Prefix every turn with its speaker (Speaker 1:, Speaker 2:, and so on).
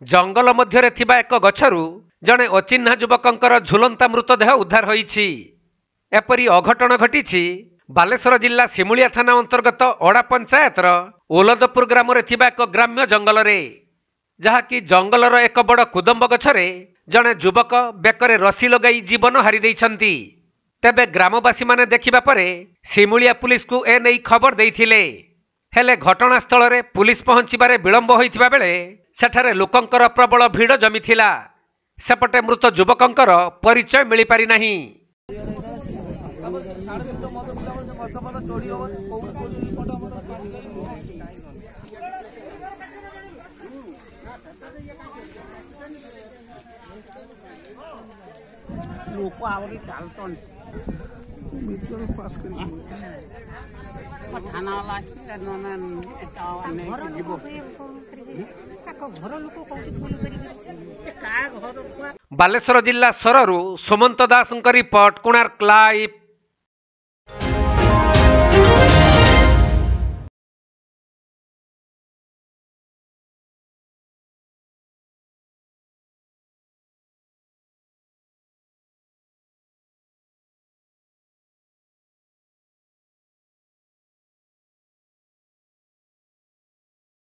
Speaker 1: जंगल मध्य एक गछरु जड़े अचिन्हा युवकंकर झुलंता मृतदेह उद्धार होईछि। एपरी अघटन घटी बालेश्वर जिला सिमुलिया थाना अंतर्गत ओडा पंचायतर ओलदपुर ग्राम एक ग्राम्य जंगल रे, जहाँकि जंगलर एक बड़ कुदम्ब गछरे जड़े युवक बेकरे रसी लगाई जीवन हारी देइछन्ति। तेबे ग्रामवासी माने देखिबा परे सिमुलिया पुलिस को ए नै खबर देइथिले। हेले घटनास्थल रे पुलिस पहुंचीबारे विलंब होइथिबा बेले सेठारे लोकंकर प्रबल भीड़ जमिथिला। सेपटे मृत युवकंकर परिचय मिली पारि नाही। बालेश्वर जिला सररू सुमंत दास रिपोर्ट, कोणार्क लाइव।